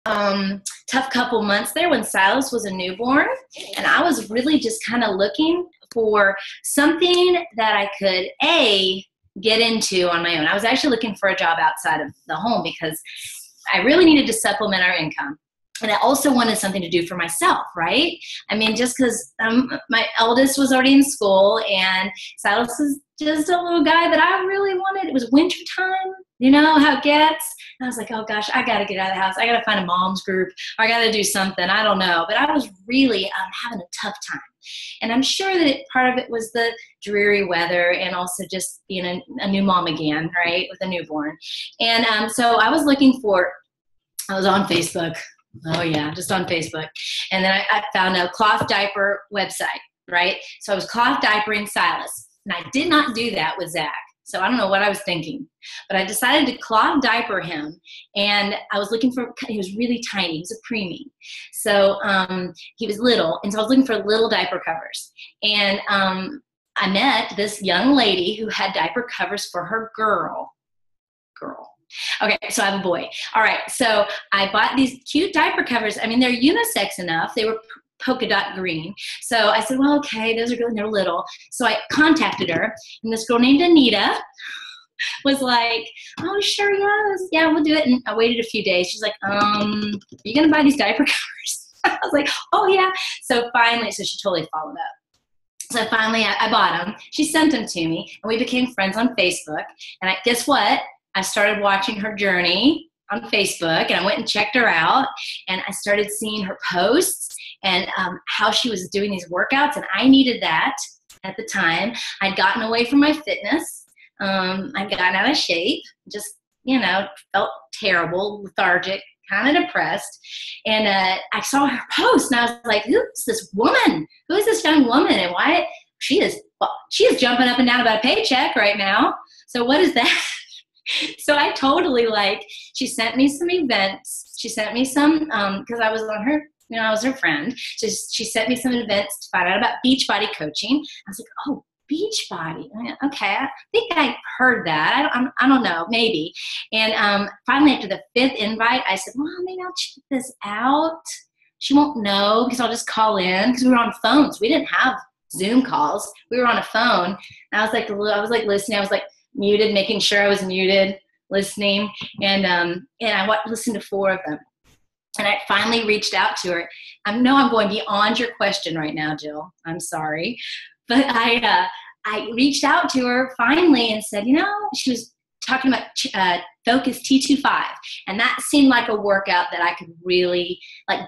tough couple months there when Silas was a newborn, and I was really just kind of looking for something that I could get into on my own. I was actually looking for a job outside of the home because I really needed to supplement our income. And I also wanted something to do for myself, right? I mean, just because my eldest was already in school and Silas is just a little guy that I really wanted. It was winter time, you know how it gets. And I was like, oh gosh, I got to get out of the house. I got to find a mom's group, or I got to do something. I don't know. But I was really having a tough time. And I'm sure that part of it was the dreary weather and also just being a new mom again, right, with a newborn. And so I was on Facebook. Oh yeah, just on Facebook. And then I found a cloth diaper website, right? So I was cloth diapering Silas. And I did not do that with Zach. So I don't know what I was thinking. But I decided to cloth diaper him. And I was looking he was really tiny. He was a preemie. So he was little. And so I was looking for little diaper covers. And I met this young lady who had diaper covers for her girl. Okay, so I have a boy. All right, so I bought these cute diaper covers. I mean, they're unisex enough. They were polka dot green. So I said, well, okay, those are good and they're little. So I contacted her, and this girl named Anita was like, oh, sure, yeah, we'll do it. And I waited a few days. She's like, are you going to buy these diaper covers? I was like, oh, yeah. So finally, she totally followed up. So finally, I bought them. She sent them to me, and we became friends on Facebook. And guess what? I started watching her journey on Facebook, and I went and checked her out, and I started seeing her posts and how she was doing these workouts, and I needed that at the time. I'd gotten away from my fitness. I'd gotten out of shape, just, felt terrible, lethargic, kind of depressed, and I saw her post, and I was like, who's this woman? Who is this young woman, and why she is jumping up and down about a paycheck right now, so what is that? So I totally she sent me some events. She sent me some, because I was on her, I was her friend. So she sent me some events to find out about Beachbody coaching. I was like, oh, Beachbody. Okay, I think I heard that. I don't know, maybe. And finally, after the 5th invite, I said, well, maybe I'll check this out. She won't know because I'll just call in, because we were on phones. We didn't have Zoom calls. We were on a phone. And I was listening. I was muted, making sure I was muted, listening, and I listened to 4 of them. And I finally reached out to her. I know I'm going beyond your question right now, Jill. I'm sorry. But I reached out to her finally and said, she was talking about Focus T25. And that seemed like a workout that I could really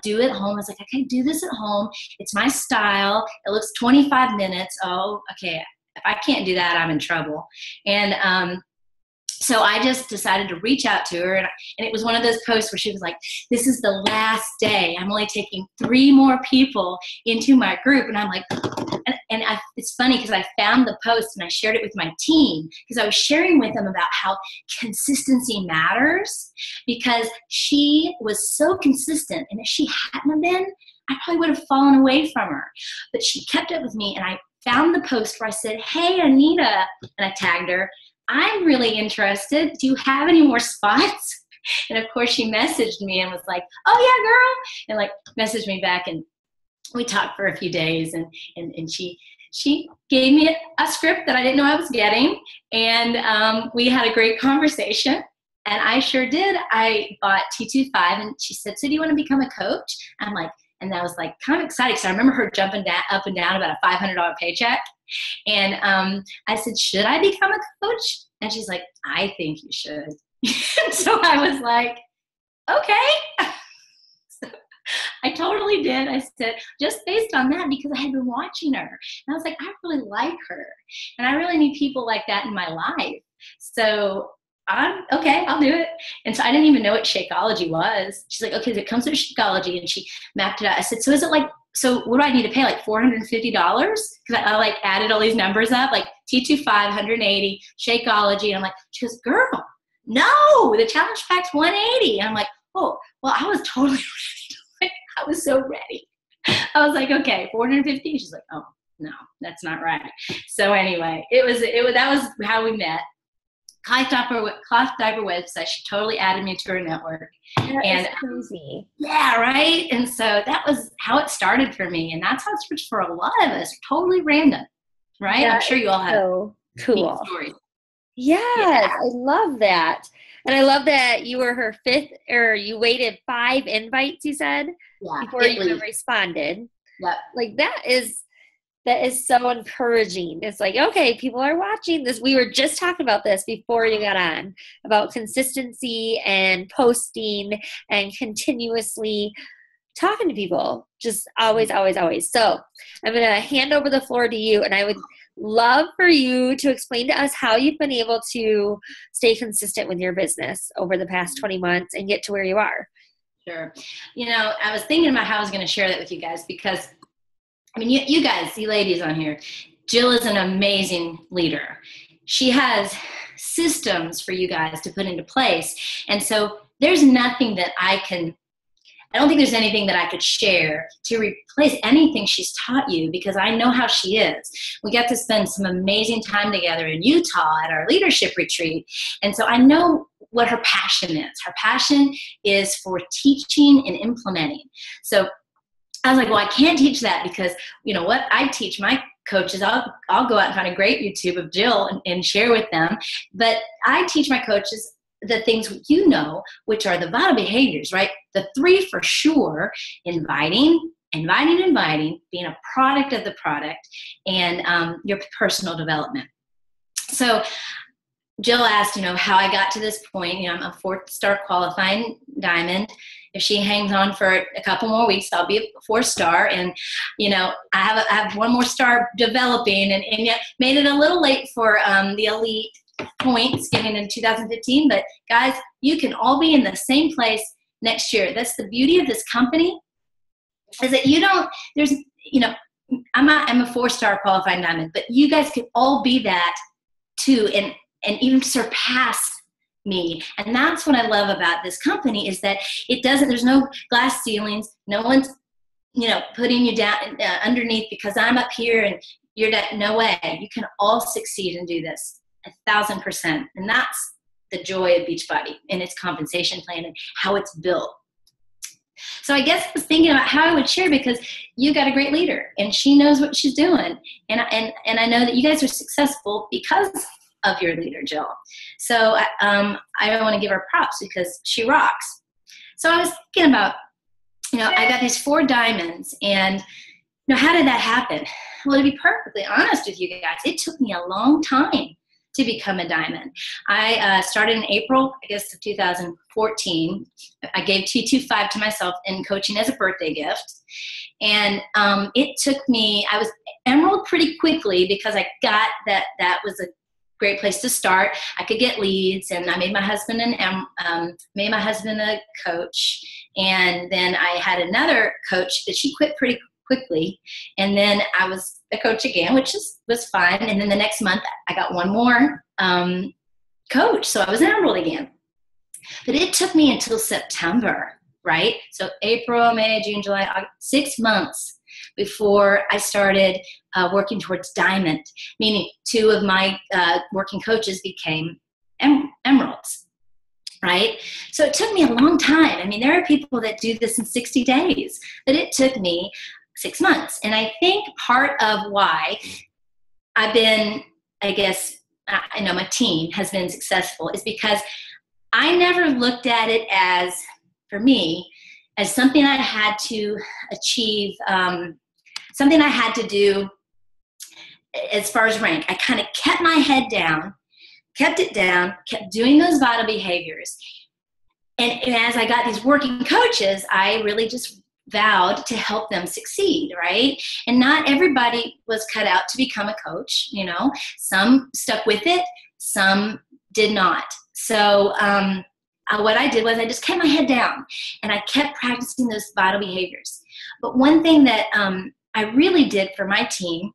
do at home. I was like, I can do this at home. It's my style. It looks 25 minutes. Oh, okay. If I can't do that, I'm in trouble. And so I just decided to reach out to her. And it was one of those posts where she was like, this is the last day. I'm only taking 3 more people into my group. And I'm like, it's funny because I found the post and I shared it with my team, because I was sharing with them about how consistency matters, because she was so consistent. And if she hadn't have been, I probably would have fallen away from her. But she kept up with me, and I found the post where I said, hey, Anita, and I tagged her, I'm really interested. Do you have any more spots? And of course she messaged me and was like, oh yeah, girl. And messaged me back, and we talked for a few days, and she gave me a script that I didn't know I was getting. And we had a great conversation, and I sure did. I bought T25, and she said, so do you want to become a coach? And I was kind of excited, because I remember her jumping up and down about a $500 paycheck. And I said, should I become a coach? And she's like, I think you should. So I was like, okay. So I totally did. I said, just based on that, because I had been watching her. And I was like, I really like her. And I really need people like that in my life. So okay, I'll do it. And so I didn't even know what Shakeology was. She's like, okay, it comes with Shakeology. And she mapped it out. I said, so is it so what do I need to pay? $450? Because I added all these numbers up, T25, 180, Shakeology. And she goes, girl, no, the challenge pack's 180. And I'm like, oh, well, I was totally ready. I was so ready. I was like, okay, 450. She's like, oh, no, that's not right. So anyway, that was how we met. cloth diaper website. She totally added me to her network. That is crazy. Yeah, right. And so that was how it started for me, and that's how it started for a lot of us. Totally random, right? I'm sure you all have so cool stories. Yes, Yeah. I love that. And I love that you were her fifth, or you waited 5 invites, you said, before you even responded. Yep. Like that is so encouraging. It's like, okay, people are watching this. We were just talking about this before you got on, about consistency and posting and continuously talking to people. Just always, always, always. So I'm going to hand over the floor to you, and I would love for you to explain to us how you've been able to stay consistent with your business over the past 20 months and get to where you are. Sure. I was thinking about how I was going to share that with you guys, because you guys, you ladies on here, Jill is an amazing leader. She has systems for you guys to put into place. And so there's nothing that I don't think there's anything that I could share to replace anything she's taught you, because I know how she is. We got to spend some amazing time together in Utah at our leadership retreat. And so I know what her passion is. Her passion is for teaching and implementing. So I was like, well, I can't teach that, because what I teach my coaches, I'll go out and find a great YouTube of Jill and share with them. But I teach my coaches the things which are the vital behaviors, right? The 3 for sure: inviting, being a product of the product, and your personal development. So Jill asked, how I got to this point. I'm a 4-star qualifying diamond. If she hangs on for a couple more weeks, I'll be a 4-star. And, I have 1 more star developing, and yet made it a little late for the elite points getting in 2015. But guys, you can all be in the same place next year. That's the beauty of this company, is that I'm a 4-star qualifying diamond, but you guys can all be that too, and even surpass me. And that's what I love about this company, is that there's no glass ceilings. No one's, putting you down underneath because I'm up here and you're that. No way. You can all succeed and do this 1,000%. And that's the joy of Beachbody and its compensation plan and how it's built. So I guess I was thinking about how I would share, because you got a great leader and she knows what she's doing. And I know that you guys are successful because of your leader, Jill. So I want to give her props because she rocks. So I was thinking about, I got these 4 diamonds, and how did that happen? Well, to be perfectly honest with you guys, it took me a long time to become a diamond. I started in April, I guess, of 2014. I gave 225 to myself in coaching as a birthday gift. And it took me, I was emerald pretty quickly, because I got that was a great place to start. I could get leads, and I made my husband a coach. And then I had another coach that she quit pretty quickly. And then I was a coach again, which was fun. And then the next month I got 1 more coach. So I was an emerald again. But it took me until September, right? So April, May, June, July, August, 6 months before I started working towards diamond, meaning 2 of my working coaches became emeralds, right? So it took me a long time. There are people that do this in 60 days, but it took me 6 months. And I think part of why I've been, my team has been successful is because I never looked at it as, for me, as something I had to achieve, something I had to do as far as rank. I kind of kept my head down, kept doing those vital behaviors. And as I got these working coaches, I really just vowed to help them succeed, right? And not everybody was cut out to become a coach, Some stuck with it, some did not. So what I did was I just kept my head down, and I kept practicing those vital behaviors. But one thing that I really did for my team,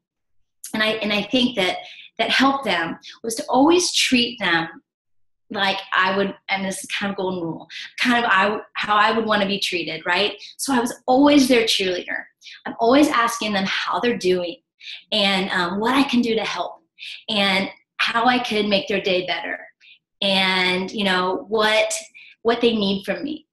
and I think that helped them, was to always treat them like I would, and this is kind of golden rule, how I would want to be treated, right? So I was always their cheerleader. I'm always asking them how they're doing, and what I can do to help, and how I could make their day better. and, you know, what they need from me.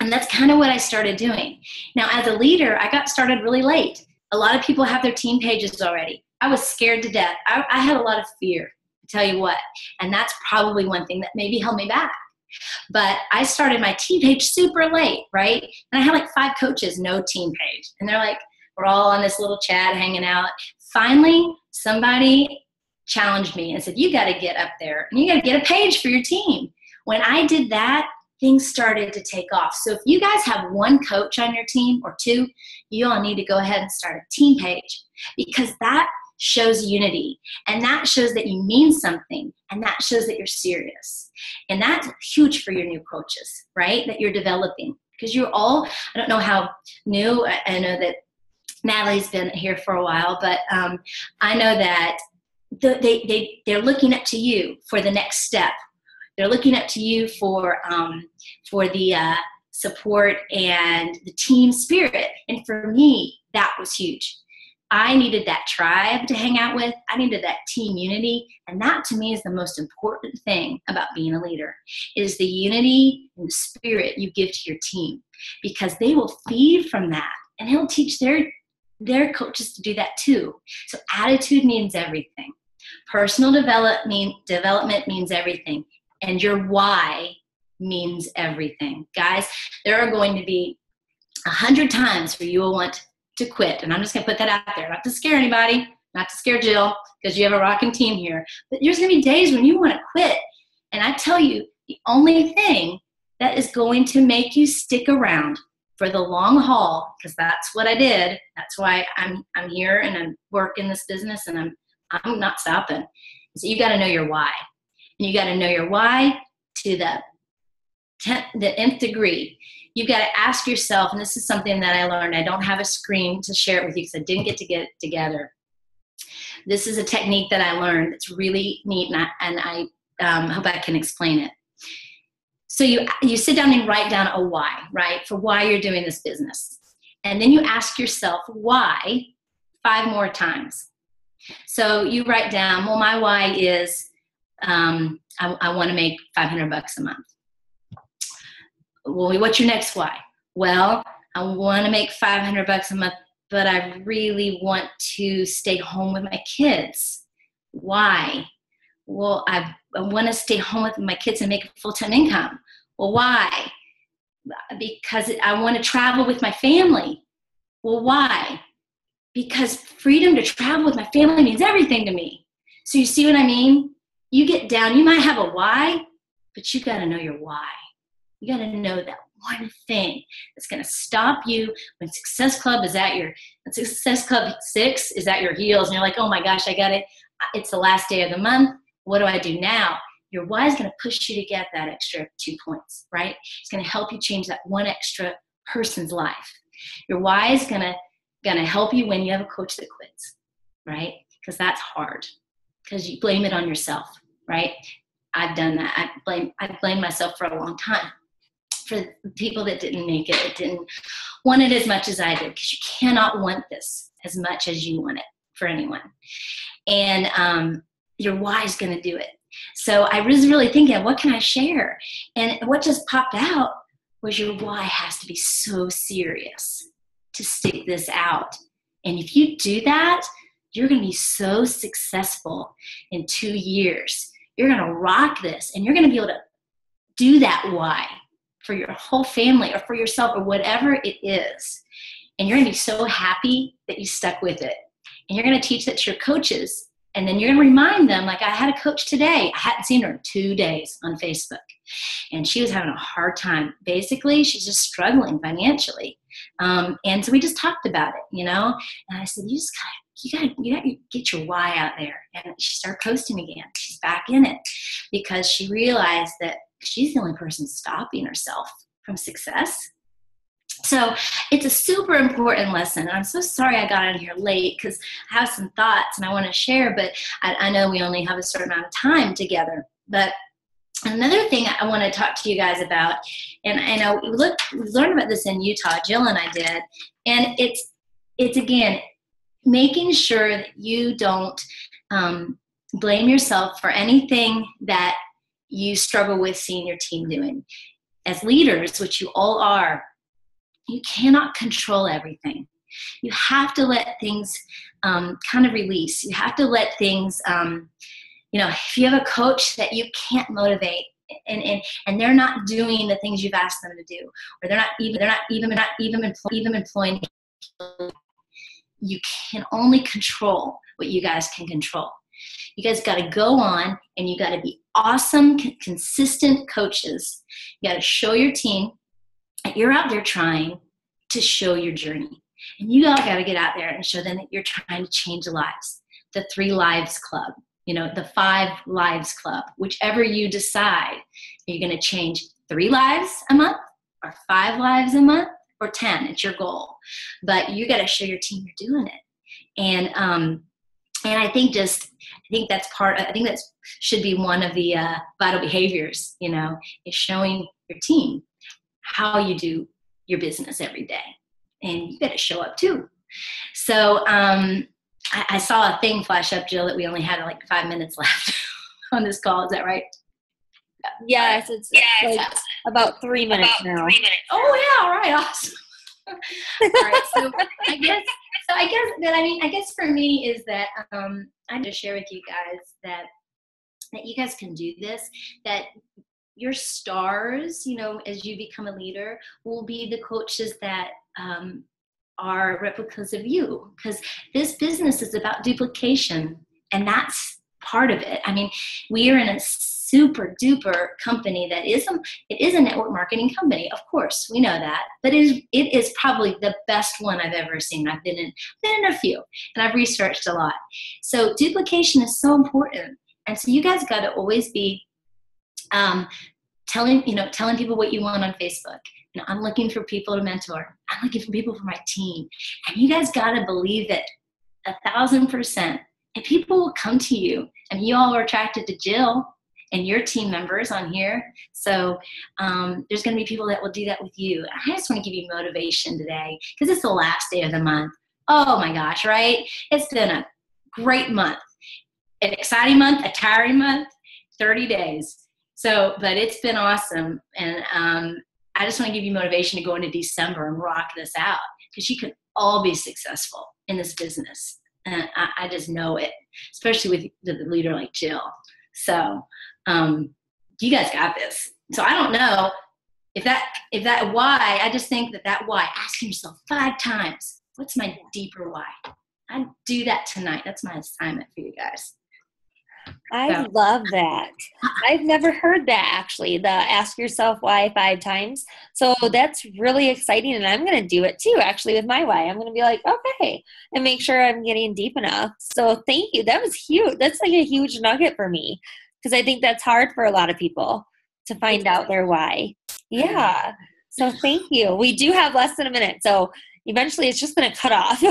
And that's kind of what I started doing. Now, as a leader, I got started really late. A lot of people have their team pages already. I was scared to death. I had a lot of fear, to tell you what. And that's probably one thing that maybe held me back. But I started my team page super late, right? And I had like 5 coaches, no team page. And they're like, we're all on this little chat hanging out. Finally, somebody challenged me and said, you got to get up there and you got to get a page for your team. When I did that, things started to take off. So if you guys have 1 coach on your team or 2, you all need to go ahead and start a team page, because that shows unity, and that shows that you mean something, and that shows that you're serious. And that's huge for your new coaches, right? That you're developing, because you're all, I don't know how new, I know that Natalie's been here for a while, but I know that they're looking up to you for the next step. They're looking up to you for the support and the team spirit. And for me, that was huge. I needed that tribe to hang out with. I needed that team unity. And that to me is the most important thing about being a leader, is the unity and the spirit you give to your team, because they will feed from that, and it'll teach their coaches to do that too. So attitude means everything. Personal development means everything. And your why means everything. Guys, there are going to be 100 times where you will want to quit. And I'm just going to put that out there, not to scare anybody, not to scare Jill, because you have a rocking team here. But there's going to be days when you want to quit. And I tell you, the only thing that is going to make you stick around for the long haul, because that's what I did. That's why I'm here and I'm working this business, and I'm not stopping. So you got to know your why. And you got to know your why to the nth degree. You've got to ask yourself, and this is something that I learned. I don't have a screen to share it with you because I didn't get to get it together. This is a technique that I learned that's really neat, and I hope I can explain it. So you sit down and write down a why, right, for why you're doing this business. And then you ask yourself why 5 more times. So you write down, well, my why is I want to make $500 a month. Well, what's your next why? Well, I want to make $500 a month, but I really want to stay home with my kids. Why? Well, I want to stay home with my kids and make a full-time income. Well, why? Because I want to travel with my family. Well, why? Because freedom to travel with my family means everything to me. So you see what I mean? You get down, you might have a why, but you got to know your why. You got to know that one thing that's going to stop you when Success Club 6 is at your heels, and you're like, oh my gosh, I got it. It's the last day of the month. What do I do now? Your why is going to push you to get that extra 2 points, right? It's going to help you change that one extra person's life. Your why is going to help you when you have a coach that quits, right? Because that's hard, because you blame it on yourself, right? I've done that. I blamed myself for a long time for people that didn't make it, that didn't want it as much as I did, because you cannot want this as much as you want it for anyone. And your why is going to do it. So I was really thinking, what can I share? And what just popped out was your why has to be so serious to stick this out. And if you do that, you're going to be so successful in 2 years. You're going to rock this, and you're going to be able to do that why for your whole family or for yourself or whatever it is. And you're going to be so happy that you stuck with it. And you're going to teach that to your coaches. And then you're going to remind them, like I had a coach today. I hadn't seen her in 2 days on Facebook. And she was having a hard time. Basically, she's just struggling financially. And so we just talked about it, you know. And I said, you gotta get your why out there. And she started posting again. She's back in it because she realized that she's the only person stopping herself from success. So it's a super important lesson. And I'm so sorry I got in here late because I have some thoughts and I want to share, but I know we only have a certain amount of time together. But another thing I want to talk to you guys about, and I know we learned about this in Utah, Jill and I did, and it's again, making sure that you don't blame yourself for anything that you struggle with seeing your team doing. As leaders, which you all are, you cannot control everything. You have to let things kind of release. You have to let things, if you have a coach that you can't motivate, and they're not doing the things you've asked them to do, or they're not even employing, you can only control what you guys can control. You guys got to go on, and you got to be awesome, consistent coaches. You got to show your team that you're out there trying to show your journey. And you all got to get out there and show them that you're trying to change lives. The 3 Lives Club, the 5 Lives Club, whichever you decide. You're going to change 3 lives a month, or 5 lives a month, or 10. It's your goal. But you got to show your team you're doing it. And I think that should be one of the vital behaviors, is showing your team how you do your business every day. And you got to show up too. So I saw a thing flash up, Jill, that we only had like 5 minutes left on this call. Is that right? Yes, it's like about 3 minutes now. Oh yeah, all right, awesome. All right, so I guess for me is that I just share with you guys that you guys can do this, that your stars, as you become a leader, will be the coaches that are replicas of you, because this business is about duplication, and that's part of it. I mean, we are in a super duper company that is a network marketing company. Of course, we know that, but it is probably the best one I've ever seen. I've been in a few, and I've researched a lot. So duplication is so important, and so you guys got to always be telling people what you want on Facebook. I'm looking for people to mentor. I'm looking for people for my team, and you guys got to believe it 1,000%. And people will come to you. I mean, you all are attracted to Jill and your team members on here. So there's going to be people that will do that with you. I just want to give you motivation today, because it's the last day of the month. Oh my gosh, right? It's been a great month, an exciting month, a tiring month, 30 days. So, but it's been awesome. And I just want to give you motivation to go into December and rock this out, because you can all be successful in this business. And I just know it, especially with the leader like Jill. So you guys got this. So I don't know if that why, I just think that why, asking yourself 5 times, what's my deeper why? I do that tonight. That's my assignment for you guys. I love that. I've never heard that, actually, the ask yourself why 5 times. So that's really exciting, and I'm going to do it too, actually, with my why. I'm going to be like, okay, and make sure I'm getting deep enough. So thank you. That was huge. That's like a huge nugget for me, because I think that's hard for a lot of people to find out their why. Yeah. So thank you. We do have less than a minute, so eventually it's just going to cut off.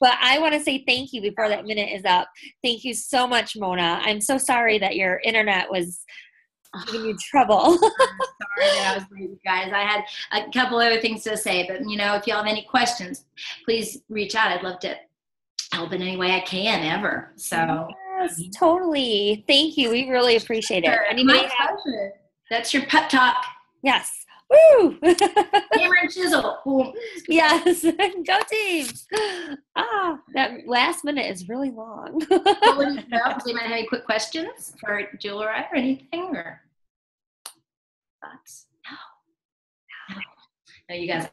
But I want to say thank you before that minute is up. Thank you so much, Mona. I'm so sorry that your internet was giving you trouble. I'm sorry that I was late, guys. I had a couple other things to say, but if y'all have any questions, please reach out. I'd love to help in any way I can ever. So yes, totally. Thank you. We really appreciate it. My pleasure. That's your pep talk. Yes. Woo! Hammer and chisel. Boom. Yes. Go team. That last minute is really long. Does anybody have any quick questions for Jill or I, or anything? Or thoughts? No. No, you guys.